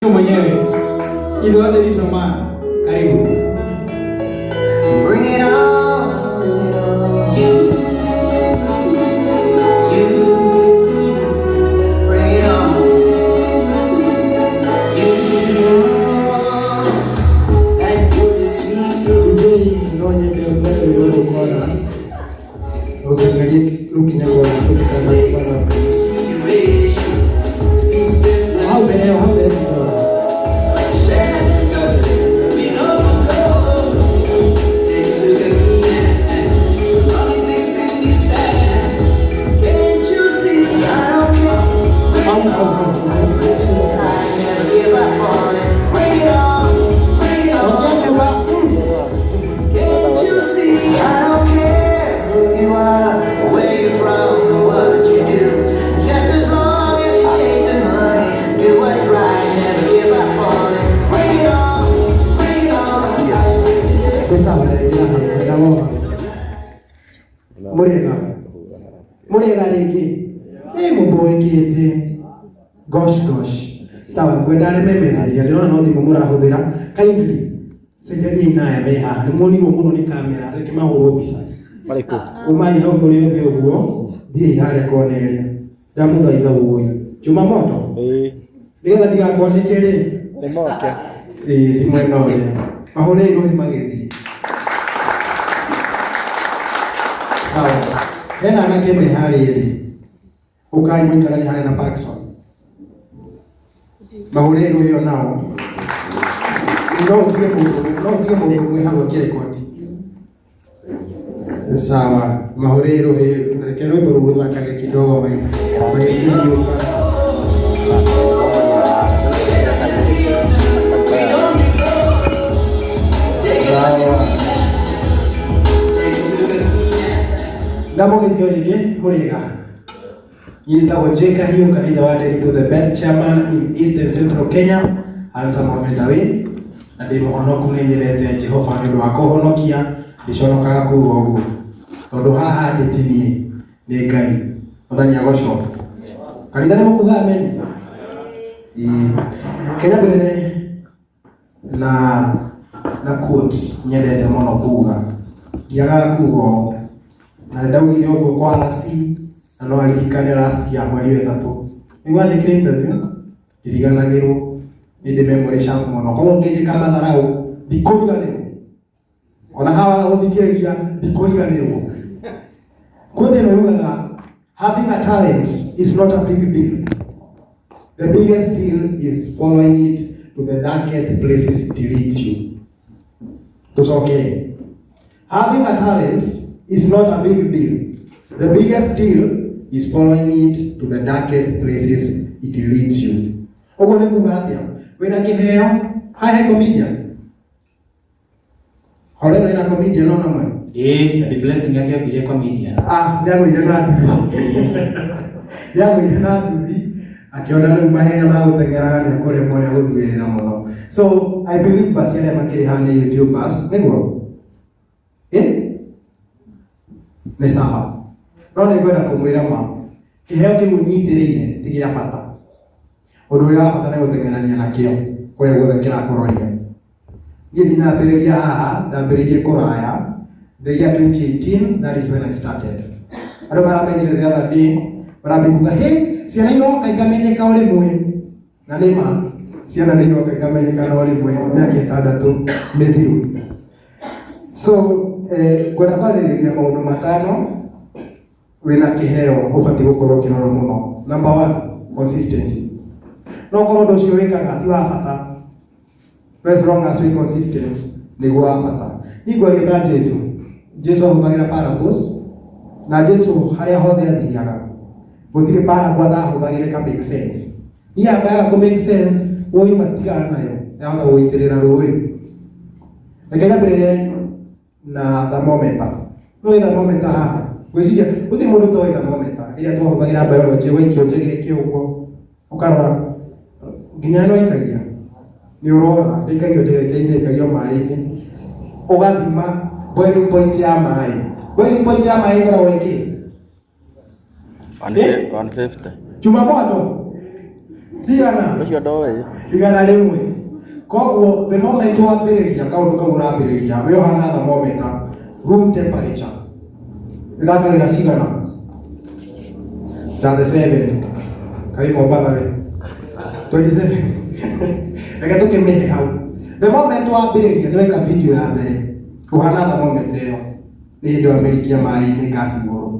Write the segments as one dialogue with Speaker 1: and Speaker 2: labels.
Speaker 1: mwenyewe ili wote vitu maana. Karibu. Bring it on, you, bring it on, you. That good to see you. Today, no one is very good to call us. Okay, looking at what is going on. How bad? Murega rĩngĩ nĩ mũmbũĩkĩte gosh sawa ngwenda arĩa memethagia ndĩrona no thimũ mũrahũthĩra kindly cenjaniai naya me haha nĩ mũnigwo mũno nĩ kamera reke mahũrwo mbica marĩkũ umai hau kũrĩ othe ũguo thiĩ harĩa kona ĩrĩa ndamũthaitha ũĩ Juma moto nĩgetha ndigakoneke rĩ nĩ moke nĩ mwena ũrĩa mahũrĩ irũhi magĩthiĩ sawa hena anake me harĩa thĩ ũkai mũikarane harĩa na Paxson mahũrĩ irũhi nao no utige mũndũ ũmwe hau akĩrekodi sawa mahũrĩ irũhi reke rwĩmbo rũu rũthakage kidogo magĩkiũka ndamũgĩthio rĩngĩ mũrĩega yĩtagwo Jake Kahiũ kanitha wa Nderitu, the best chairman in East and Central Kenya, handsome Mohamed na ndĩ mũhonoku nĩ nyendete Jehova nĩ ũndũ wa kũhonokia ndiconokaga kuuga ũguo tondũ haha ndĩ ti niĩ nĩ Ngai Mwathani agocwo kanitha nĩ mũkuga amen. Kenya mbere na quote nyendete mũno kuuga ndiagaga kuuga ũũ na ndaugire ũguo kwa rasi na no aririkane last ya mweri wetatũ nĩguo andĩkire interview ndiriganagĩrwo nĩ memory sharp mũno koguo ngĩnjĩka matharau ndikũriganĩrwo ona hawa gũthikĩrĩria ndikũriganĩrwo quote ĩno yugaga having a talent is not a big deal. The biggest deal is following it to the darkest places it leads you. Tusokee. Having a talent is not a big deal. The biggest deal is following it to the darkest places it leads you. Ogo nĩ kuga atĩa? Wĩna kĩheo, hi comedian. Horera ina comedian no namwe? The blessing yake ya comedian. Ndagũire na nduthi. Akiona rĩu mahenya ma gũteng'eraga nĩ kũrĩa mwana gũthuurĩra mũno. So I believe basi arĩa makĩrĩ haha nĩ YouTubers, nĩguo? Nĩ sawa. No nĩ ngwenda kũmwĩra ma kĩheo kĩu nyitĩrĩire ti gĩa bata. Ũndũ ũrĩa wa bata nĩ gũteng'erania nakĩo kũrĩa guothe kĩrakũroria. Niĩ ndinambĩrĩria haha, ndambĩrĩirie kũraya the year 2018, that is when I started. Andũ maramenyire the other day, marambĩkuga ciana iroka ikamenyeka o rĩmwe na nĩ ma ciana nĩ iroka ikamenyeka o rĩmwe mĩaka 6 mĩthiru. So ngwenda kwarĩrĩria maũndũ matano wĩna kĩheo ũbatiĩ gũkorwo ũkĩrora mũno. Number 1, consistency. No ũkorwo ũndũ ũcio wĩkaga ti wa bata, as long as we consistent nĩguo wa bata. Ningũ agĩta Jesu ahũthagĩra parables na Jesu harĩa hothe athiaga gũtirĩ parable atahũthagĩra ka make sense. Niĩ ambaga kũ make sense ũĩ matigana nayo yaga gũitĩrĩra rũĩ. Reke nyambĩrĩrie na thermometer. No thermometer haha gwĩciria gũtirĩ mũndũ ũtoĩ thermometer ĩrĩa twahũthagĩra biology waikio njĩgĩkĩ ũguo ũkarora nginya no ikagia nĩ ũrora ndĩkagio njĩgĩkĩ-inĩ ĩkagio maĩ-inĩ ũgathima boiling point ya maĩ. Boiling point ya maĩ ĩkoragwo ĩkĩ 150. Chuma moto Cigana?
Speaker 2: Ũcio ndoĩ.
Speaker 1: Igana rĩmwe. Koguo the moment wambĩrĩria kaũndũ kau ũrambĩrĩria we ũhana thermometer, room temperature ĩthakagĩra cigana? 37. Kaĩ Mombatha we 27. Reke tũkĩmenye hau. The moment wambĩrĩria nĩweka video ya mbere ũhana thermometer ĩyo nĩ hĩndĩ wamĩrikia maĩ-inĩ gas igũrũ.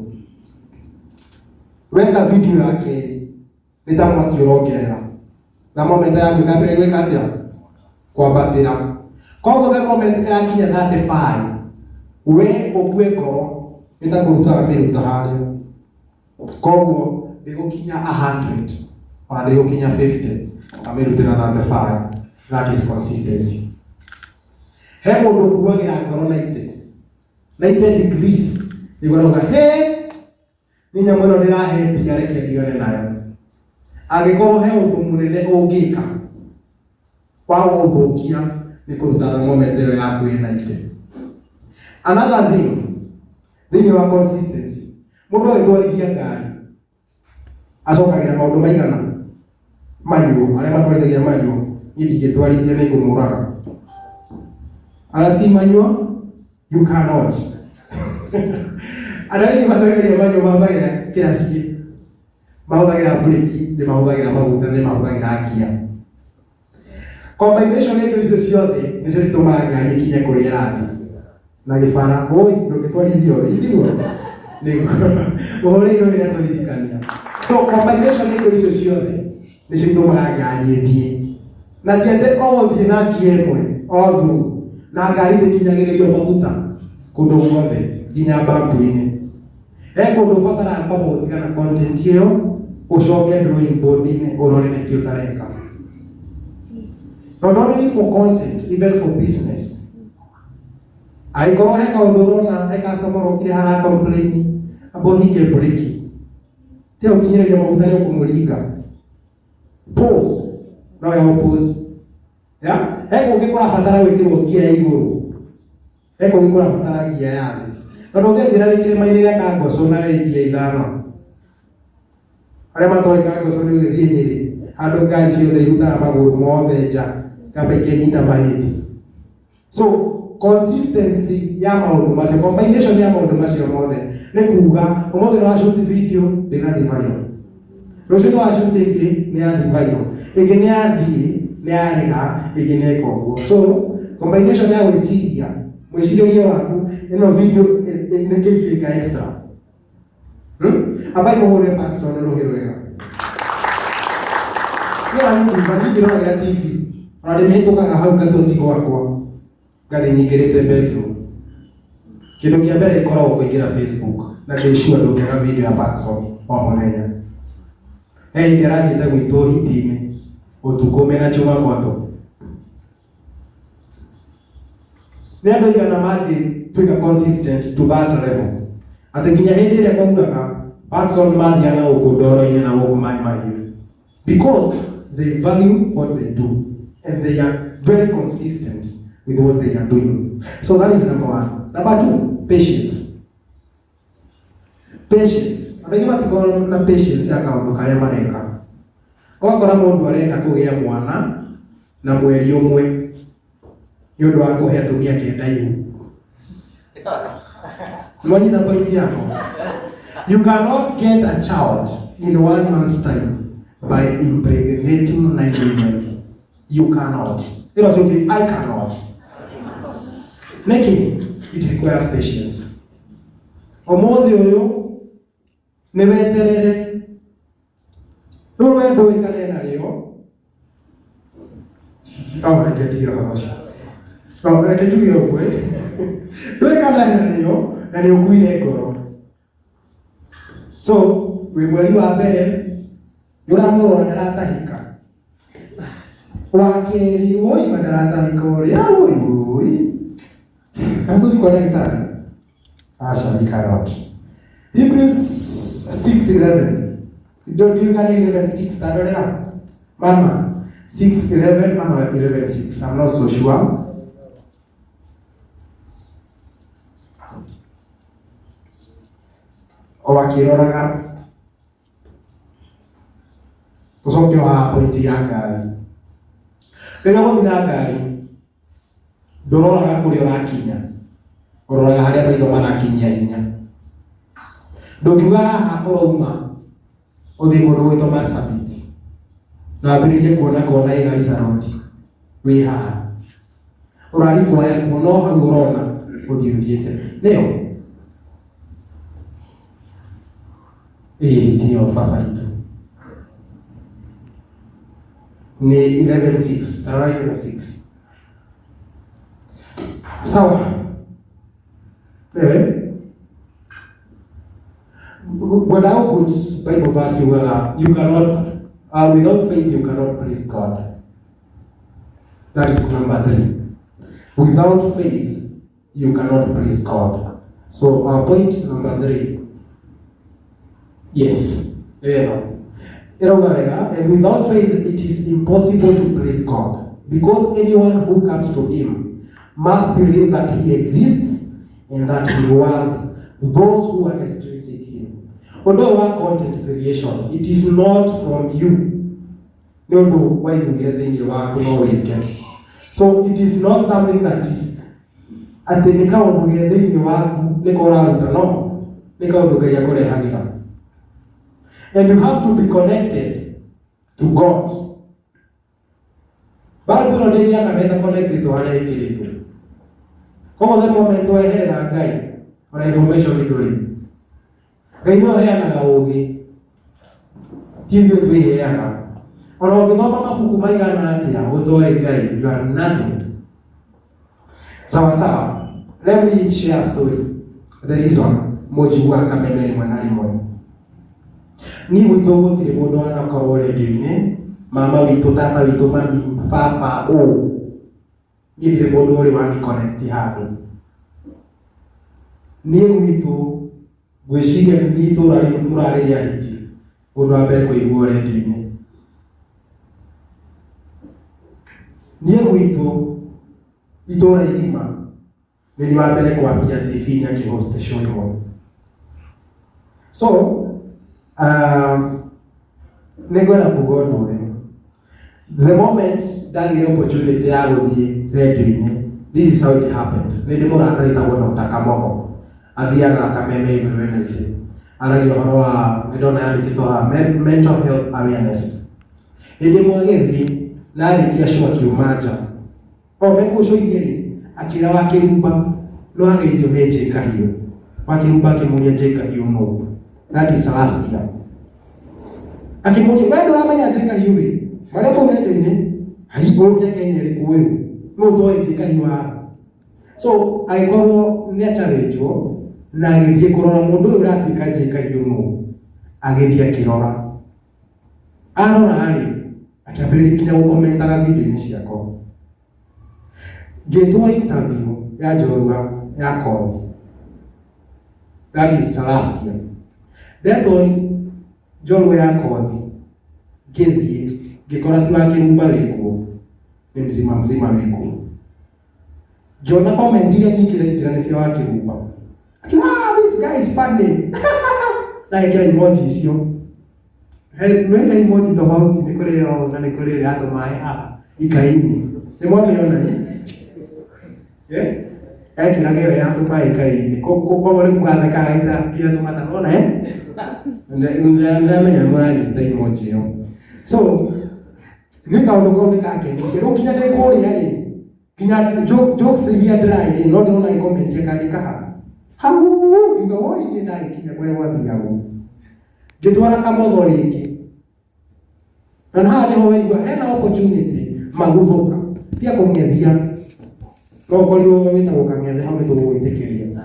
Speaker 1: Weka video ya kerĩ nĩ ta mwaki ũrongerera. Thermometer yaku ĩkambĩrĩria gwĩka atĩa? Kwambatĩra. Koguo the moment ĩrakinya 35 we ũkue ngoro nĩ ta kũrutaga mĩruta harĩa. Koguo ndĩgũkinya 100 ona ndĩgũkinya 50 amĩrutĩra 35. That is consistency. He mũndũ ũkuagĩra ngoro 90 degrees igũrauga he nĩ nyamũ ĩno ndĩrahe mbia reke ndigane nayo. Angĩkorwo he ũndũ mũnene ũngĩka wa gũthũkia nĩ kũruta thermometer ĩyo yaku ĩ 90. Another thing thĩinĩ wa consistency, mũndũ agĩtwarithia ngari acokagĩra maũndũ maigana? Manual. Arĩa matwarithagia manual niĩ ndingĩtwarithia nĩ ngũmũraga. Arĩa si manual you cannot. Arĩa rĩngĩ matwarithagia manual mahũthagĩra kĩraci, mahũthagĩra breki, nĩ mahũthagĩra maguta, nĩ mahũthagĩra gear. Combination ya indo icio ciothe nĩcio citũmaga ngari ĩkinye kũrĩa ĩrathiĩ na gĩbara. Oi, ndũngĩtwarithia ũũ ithiguo nĩguo ũhũrĩirwo wĩra tũririkania. So combination ya indo icio ciothe nĩcio itũmaga ngari ĩthiĩ. Na ti atĩ o ũthiĩ na gear ĩmwe o through na ngari ndĩkinyagĩrĩrio maguta kũndũ guothe nginya mbambu-inĩ. He kũndũ ũbataraga kwamba gũtigana content ĩyo ũcoke drawing board-inĩ ũrore nĩkĩ ũtareka. Not only for content, even for business. Angĩkorwo he kaũndũ ũrona he customer ũkire hara complain abo hinge breki, te ũkinyĩrĩria maguta nĩ ũkũmũringa. Pause. No ya pause. Ya? He kũngĩ kũrabatara gwĩkĩrwo gear ya igũrũ. He kũngĩ kũrabatara gear ya thĩ. Tondũ ũngĩnjĩra wĩkĩre maĩ-inĩ gĩa kangoco na gear ithano. Arĩa matoĩ kangoco nĩ ũgĩthiĩ Nyĩrĩ, handũ ngari ciothe irutaga magũrũ mothe nja, kamba ikĩnyita mahĩndĩ. So consistency ya maũndũ macio, combination ya maũndũ macio mothe nĩ kuuga ũmũthĩ nĩ washoot video ndĩgathiĩ viral, rũciũ nĩ washoot ĩngĩ nĩ yathiĩ viral, ĩngĩ nĩ yathiĩ nĩ yarega, ĩngĩ nĩ ĩka ũguo. So combination ya gwĩciria mwĩcirĩrie waku ĩno video nĩ kĩngĩka extra. Abai mũhũre Paxson rũhĩ rwega. Nĩrora TV ona ndĩmĩhĩtũkaga hau gatũti gwakwa ngathiĩ nyingĩrĩte bedroom. Kĩndũ kĩa mbere ĩkoragwo kũingĩra Facebook na ndĩcua ndũngĩaga video ya Paxson o mũthenya. He hĩndĩ arathiĩte gwitũ hiti-inĩ ũtukũ mena chuma moto. Nĩ andũ aigana mangĩtuĩka consistent to that level atĩ nginya hĩndĩ ĩrĩa kwauraga Paxson mathiĩ na gũkũ ndoro-inĩ na gũkũ maĩ mahiũ, because they value what they do and they are very consistent with what they are doing. So that is number one. Number two, patience. Patience. Andũ matikoona na patience ya kaũndũ karĩa mareka. Ũgakora mũndũ arenda kũgĩa mwana na mweri ũmwe nĩ ũndũ wa kũhe atumia kenda ihu. Mwanyita point yako. You cannot get a child in 1 month's time by impregnating 9 women. You cannot. It was okay. I cannot. Making it requires patience. Omothi uyu ni weterere. Rĩu wendo wĩkane narĩo. Reke tuge ũguo. Wĩkane narĩo na nĩ ũkuire ngoro. So, wĩ mweri wa mbere nĩũramũrora ndaratahĩka. Wa kerĩ woi ndaratahĩka ũrĩa woi. Kanduthi kwa daktari. Asha you cannot. Hebrews 6:11. Don't you can 11:6 tadolera. Mama 6:11 ama 11:6. I'm not so sure. O wakiroraga Ucoke wa point ya ngari. Rĩrĩa gũthira ngari, ndũroraga kũrĩa ũrakinya, ũroraga harĩa maitho marakinyia hinya. Ndũngiuga haha ũrauma ũthiĩ kũndũ gwĩtwo Marsabit na wambĩrĩrie kuona kona ĩ Garissa Road, wĩ haha ũrarikũra no hau ũrona ũthiĩ ũthiĩte nĩyo tiyo baba itũ ni 11:06 around 11:06 sawa. When I put Bible verse you cannot without faith you cannot please God. That is number 3. Without faith you cannot please God. So our point number 3. Yes. And without faith it is impossible to please God, because anyone who comes to him must believe that he exists and that he was those who earnestly seek him. Although our content creation, it is not from you. No, why you get in your work, no way. So it is not something that is at the Nikao to get in your work, Nikora, no, Nikao to get your Hagira. And you have to be connected to God. Bible no denia kameta connected to hana ikiritu. Como the moment we hele na Ngai, ona information iduri. Ngai no heana ga ugi. Tivyo twi heana. Ona ungithoma mabuku maigana atia utoe Ngai, you are nothing. Sawa sawa. Let me share a story. The reason moji wa kameme mwanali moyo. Ni gwitũ gũtirĩ mũndũ wanakorwo redio-inĩ, mama witũ, tata witũ, mami, baba, niĩ ndirĩ mũndũ ũrĩ wani-connect handũ. Niĩ gwitũ ngwĩciria nĩ itũũra rĩu mũrarĩria hiti, mũndũ wa mbere kũiguo redio-inĩ. Niĩ gwitũ itũũra igima nĩ wa mbere kwambia TV nyakĩhost show ĩmwe. So negwenda kuga ũndũ ũrĩa. The moment ndagĩire opportunity ya gũthiĩ radio-inĩ, this is how it happened. Nĩ ndĩ mũrata wĩtagwo Dr. Kamogo, athiaga Kameme every Wednesday. Aragia ũhoro wa ndona yandĩkĩtwo haha mental health awareness. Hĩndĩ ĩmwe agĩthiĩ na arĩkia show akiuma nja. Mekũu show-inĩ rĩ, akĩra Wakĩrumba no ageithio nĩ J Kahiũ. Wakĩrumba akĩmũria J Kahiũ nũũ. That is last year. Akimwambia bado uramenya J Kahiũ rĩ, marĩa kau nenda-inĩ haigũrũke Kenya ĩrĩkũ ũyũ no ũtoĩ J Kahiũ haha. So agĩkorwo nĩ acharĩtwo na agĩthiĩ kũrora mũndũ ũyũ ũratuĩka J Kahiũ nũũ, agĩthiĩ akĩrora. Arora rĩ, akĩambĩrĩria nginya gũkomentaga video-inĩ ciakwa. Ngĩtwo interview ya njorua ya Kothi. That is last year. Ndetwo njorua ya Kothi, ngĩthiĩ ngĩkora ti Wakĩrumba wĩkuo, nĩ mzima wĩkuo. Ngĩona comment iria nyingĩ nĩ cia Wakĩrumba. Akiuga, this guy is funny. Na ekĩra emoji icio. Nĩ emoji tofauti, nĩ kũrĩ yo na nĩ kũrĩ andũ maĩ haha ikainĩ. Nĩ mwamĩona nĩ? Ekĩra gĩo ya tũmaĩ ikainĩ. Koguo rĩu gatheka gaita kira tũmata nona ndĩramenya mũranyita emoji ĩyo. So nĩ kaũndũ kau nĩ kakenirie. Rĩu nginya ndĩ kũrĩa rĩ, nginya jokes iria ndĩraigĩ no ndĩrona ikomentia kandĩka haha. Hau ngiuga woi niĩ ndagĩkinya kũrĩa gwathiagwo. Ngĩtwara Kamotho rĩngĩ. Na haha nĩho waigua hena opportunity magũthũka. Tia kũng'ethia. No korio wĩtagwo kang'ethe hau nĩtũgũgwĩtĩkĩria.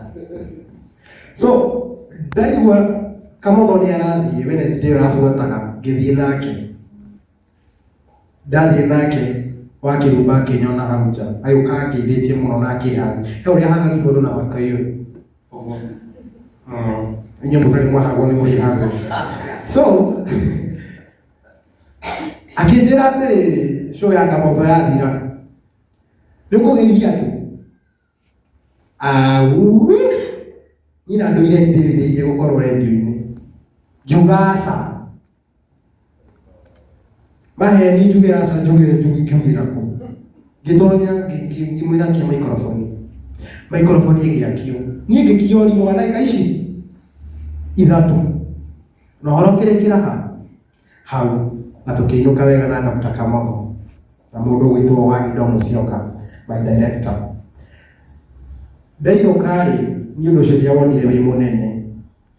Speaker 1: So ndaigua Kamotho nĩ arathiĩ Wednesday abuataga, ngĩthiĩ nake. Ndathiĩ nake Wakĩrumba akĩnyona hau nja, agĩũka akĩithĩtie mũno na akĩhaga. He ũrĩa ahagagi mũndũ na Wakaiũ. Inyuĩ mũtarĩ mwahagwo nĩ mũrĩhagwo. So akĩnjĩra atĩrĩrĩ, show ya Kamotho yathira, nĩũkũgeithia andũ. Nyina ndũire ndĩrĩrĩirie gũkorwo redio-inĩ. Ngiuga aca. Maheni njuge asa njuge kiugira ku. Gitonya ngimwira kia microphone gĩakio. Niĩ ngĩkio ni mwana ici ithatu. No horo kĩrĩkĩra hau na tũkĩinũka wega na Dr. Kamogo na mũndũ gwĩtwo Wagindo Musyoka, my director. Ndainũka rĩ, nĩ ũndũ ũcio ndiawonire wĩ mũnene.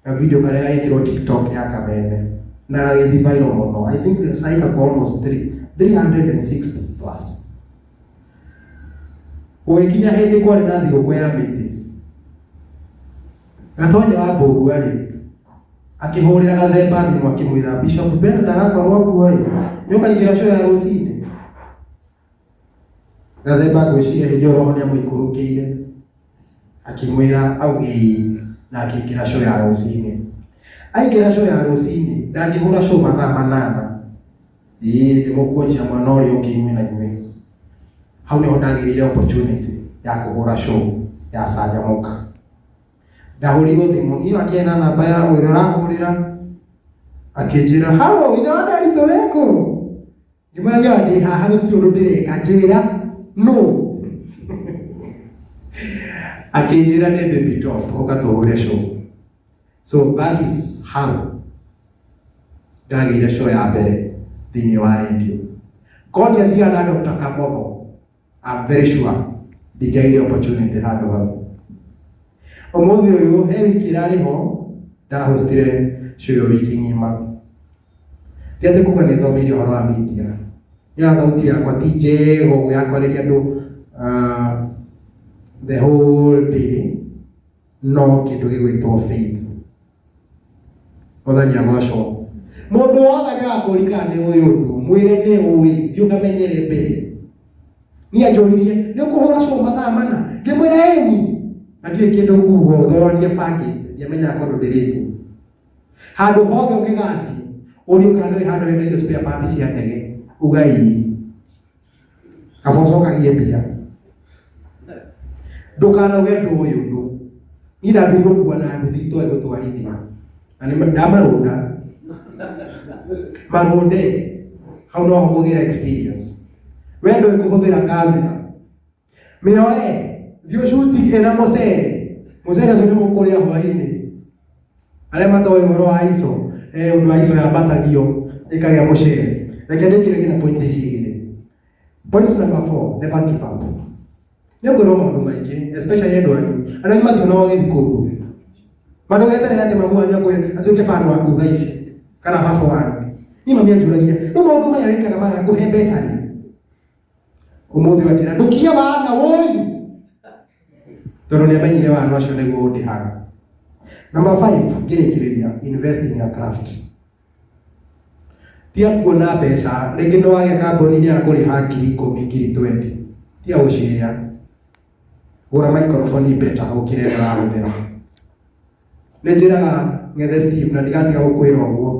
Speaker 1: Na video karĩa gekĩrwo TikTok ya Kameme na gĩthi viral mũno. I think it's like almost 360 plus. Ũgĩkinya hĩndĩ kwarĩ na thigũkũ ya mĩtĩ. Gatonya wa Mbũgua rĩ, akĩhũrĩra Gathemba thimũ akĩmwĩra Bishop Ben ndagakorwo kuo rĩ, nĩũkaingĩra show ya rũcinĩ. Gathemba ngwĩciria hĩndĩ ĩyo roho nĩamũikũrũkĩire akĩmwĩra auge na akĩingĩra show ya rũcinĩ. Aingĩra show ya rũcinĩ ndangĩhũra show mathaa 8. Ndĩmũkuonia mwana ũrĩa ũngĩ na inyuĩ. Hau nĩho ndagĩrĩire opportunity ya kũhũra show ya Canjamũka. Ndahũrĩirwo thimũ, niĩ ndiarĩ na namba ya ũrĩa ũrahũrĩra. Akĩnjĩra, "Halo, ithe wa Nderitu wĩkũ?" Ngĩmwĩra ndĩ haha gũtirĩ ũndũ ndĩreka. Njĩra, "No." Akĩnjĩra nĩ Baby Top, ũka tũhũre show. So that is how ndagĩire show ya mbere thĩinĩ wa radio. Konia thia na Dr. Kamogo, I'm very sure ndingĩagire opportunity handũ hau. Ũmũthĩ ũyũ he wiki ĩrarĩ ho ndahostire show ya wiki ng'ima. Ti atĩ kuga nĩ thomeire ũhoro wa media. Nĩyo thauti yakwa ti njega ya kwarĩria andũ the whole day, no kĩndũ gĩgwĩtwo faith. Mwathani agocwo. Mũndũ wothe nĩwakũrika nĩ ũyũ ũndũ, mwĩre nĩ ũĩ, thiĩ ũkamenyere mbere. Niĩ anjũririe, nĩ ũkũhũra show mathaa 4. Ngĩmwĩra ĩni. Na ndirĩ kĩndũ nguga ũthororie bangĩte, ndiamenyaga kũndũ ndĩrĩtwo. Handũ hothe ũngĩgathiĩ, ũrio kana nĩ handũ hena indo spare parts cia ndege, uga ii. Kaboco kagie mbia. Ndũkanauge ndũĩ ũndũ. Niĩ ndambĩrĩirio kuga na nduthi itoĩ gũtwarithia. Na nĩ ndamarũnda. Marũnde, hau no hũthĩra experience. We ndũĩ kũhũthĩra kamera. Mĩoe, thiĩ shooting ĩna mũcere. Mũcere ũcio nĩ mũkũrĩa hwaĩ-inĩ. Arĩa matoĩ ũhoro wa ISO, ũndũ wa ISO yambatagio ĩkagĩa mũcere. Reke ndĩkĩre nginya point ici igĩrĩ. Point number 4, never give up. Nĩ ũkũrwo maũndũ maingĩ, especially andũ anyu. Andũ anyu matirĩ na wagĩthi kũndũ. Mandũ getere atĩ mamu wanyu atuĩke fan waku thaa ici, kana baba wanyu. Niĩ mami anjũragia, rĩu maũndũ maya wĩkaga magakũhe mbeca rĩ. Ũmũthĩ wanjĩra, ndũkie wana woi. Tondũ nĩamenyire wana acio nĩguo ũndĩhaga. Number 5, ngĩrĩkĩrĩria, invest in your craft. Tia kuona mbeca, rĩngĩ nĩ wagĩa kambuni nĩ yakũrĩha 10,000, 20,000. Tia gũciria. Gũra microphone better gũkĩra ĩrĩa ũrahũthĩra. Nĩ njĩraga Ng'ethe Steve na ndigatiga gũkwĩra ũguo.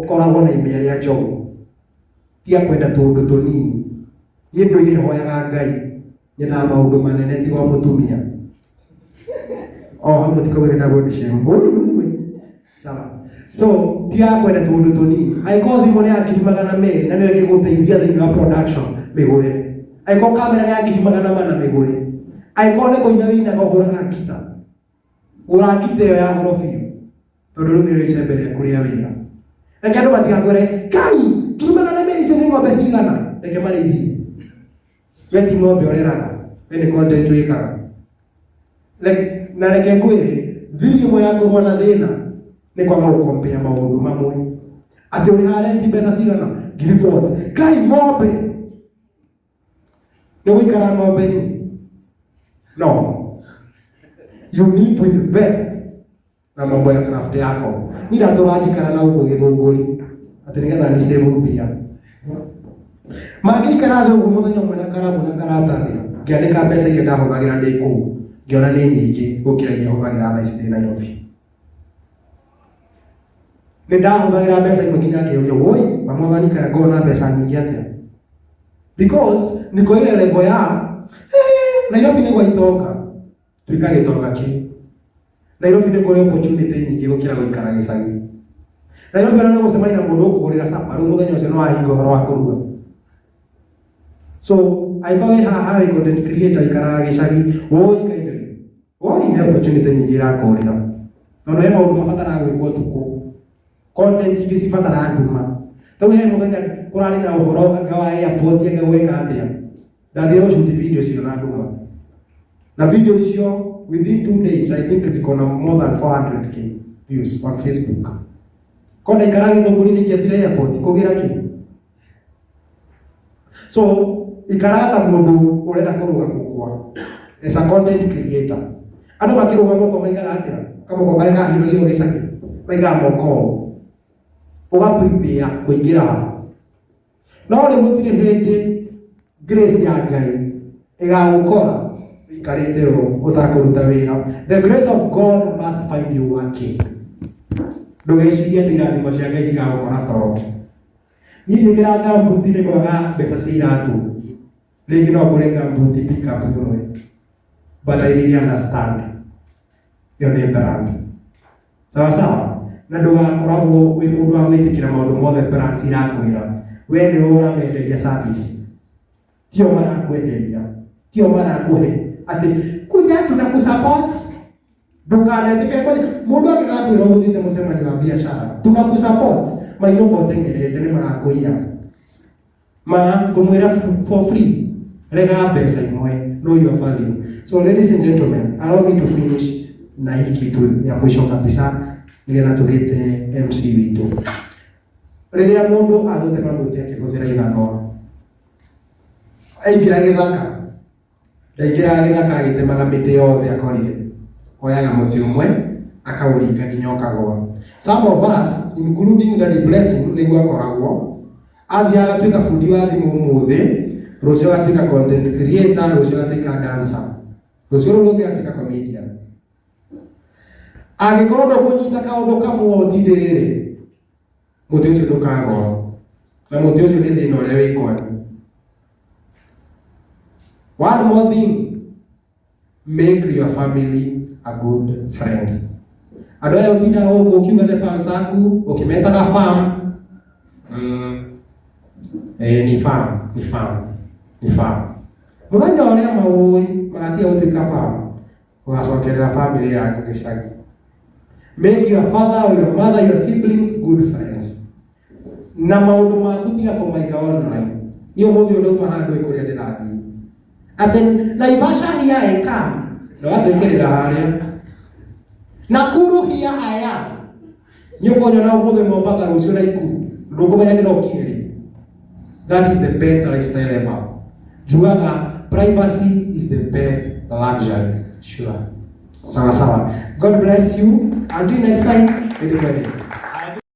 Speaker 1: Koragwo na imĩa rĩa njogu. Tia kwenda tũndũ tũnini. Niĩ ndũire hoyaga Ngai. Nyena maũndũ manene tiga mũtumia. Hau mũtikauge na gũndicema. Sawa. So, tia kwenda tũndũ tũnini. Angĩkorwo thimũ nĩ ya 200,000 na nĩyo ĩngĩgũteithia thĩinĩ wa production, mĩgũre. Angĩkorwo kamera nĩ ya 400,000 mĩgũre. Angĩkorwo nĩ kũina wĩinaga ũhũraga ngita. Gũra ngita ĩyo ya goro biũ. Tondũ rĩu nĩrĩo icembe rĩaku rĩa wĩra. Reke andũ matigakwĩre, Ngai, 200,000 icio nĩ ng'ombe cigana? Reke marĩithie. We ti ng'ombe ũreraga. We nĩ content wĩkaga. Na reke ngwĩre, thiri ĩmwe ya kũrũa na thĩna nĩ kwaga gũkompea maũndũ mamwe. Atĩ ũrĩ harenti mbeca cigana? 40,000. Ngai, ng'ombe. Nĩ gũikara ng'ombe-inĩ? No. You need to invest na mambo ya craft yako. Niĩ ndatũranjikara na ũguo gĩthũngũri. Atĩ nĩgetha ni save mbia. Mangĩikara thĩ ũguo mũthenya ũmwe na karamu na karatathi, ngĩandĩka mbeca iria ndahũthagĩra ndĩ kũu, ngĩona nĩ nyingĩ gũkĩra iria hũthagĩra thaa ici ndĩ Nairobi. Nĩ ndahũthagĩra mbeca imwe nginya ngĩũria, woi, Mwathani kaya ngorwo na mbeca nyingĩ atĩa? Because niko ile level ya Nairobi nĩ gwaitoka. Tuika gĩtonga kĩ. Nairobi nĩ kũrĩ opportunity nyingĩ gũkĩra gũikara gĩcagi. Na yo mbere no gũcemania na mũndũ ũkũgũrĩra capa rĩu mũthenya ũcio no ahinga ũhoro wa kũruga. So angĩkorwo wĩ haha wĩ content creator ikaraga gĩcagi woĩkaine he opportunity nyingĩ irakũrĩra. No he maũndũ mabataraga gwĩkwo ũtukũ. Content ingĩ cibataraga nduma. Rĩu he mũthenya kũrarĩ na ũhoro anga wa airport anga gwĩka atĩa. Ndathire gũshuti video icio na nduma. Na video icio within 2 days I think ziko na more than 400k views on Facebook. Konda ikaraga gĩthũngũri-inĩ kĩathire airport kũgĩra kĩ. So ikaraga mũndũ ũrenda kũrũga gũkwa as a content creator. Andũ makĩrũga moko maigaga atĩa? Kamoko karĩa kahirũgio gĩcagi. Maigaga moko. Ũga-prepare kũingĩra. No rĩu gũtirĩ hĩndĩ grace ya Ngai ĩgagũkora ikarĩte ũtakũruta wĩra. The grace of God must find you working. Ndũgecirie atĩ irathimo cia Ngai cigagũkora toro. Niĩ nĩngĩra gambuti nĩ kwaga mbeca cia iratũ. Rĩngĩ no ngũre gambuti pick up ĩmwe. But I really understand. Yo nĩ brand. Sawa sawa. Na ndũgakoragwo wĩ mũndũ wa gwĩtĩkĩra maũndũ mothe brands irakwĩra. We nĩ ũramenderia service. Tio marakwenderia. Tio marakũhe. Atĩ kuja tunakusupport. Ndũkanetĩkĩre kwani mũndũ angĩgakwĩra ũgũthiĩte mũcemanio wa biacara. Tunakusupport. Maitho motengerete nĩ marakũiya. Ngũmwĩra for free. Rega mbeca imwe. Know your value. So ladies and gentlemen, allow me to finish na hiki kitu ya mwisho kabisa. Nĩgetha tũgĩte MC witũ. Rĩrĩa mũndũ agũtema mũtĩ akĩhũthĩra ithano, aingĩra gĩthaka. Ndaingĩraga gĩthaka agĩtemaga mĩtĩ yothe akorire. Oyaga mũtĩ ũmwe akaũringa nginya ũkagũa. Some of us, including the blessing, nĩguo akoragwo athiaga agatuĩka bundi wa thimũ ũmũthĩ, rũciũ agatuĩka content creator, rũciũ agatuĩka dancer, rũciũ rũngĩ agatuĩka comedian. Angĩkorwo ndũkũnyita kaũndũ kamwe ũtindĩrĩrĩ, mũtĩ ũcio ndũkagũa. Na mũtĩ ũcio nĩ thĩna ũrĩa wĩkoni. One more thing, make your family a good friend. Andũ aya ũtindaga gũkũ ũkiuga nĩ fans aku, ũkĩmetaga farm. Ni farm. Mũthenya ũrĩa maũĩ magatiga gũtuĩka farm, ũgacokerera family yaku gĩcagi. Make your father or your mother, your siblings good friends. Na maũndũ maku tiga kũmaiga online. Nĩ ũmũthĩ ũrauma handũ kũrĩa ndĩrathiĩ. Atĩ Naivasha here I come. Na wathĩkĩrĩra harĩa. Nakuru here I am. Nĩ ũkũnyona ũmũthĩ Mombatha rũciũ Naikuru. Ndũkũmenya ndĩrokire. That is the best lifestyle ever. Jugaga, privacy is the best luxury. Sure. Sawa sawa. God bless you. Until next time,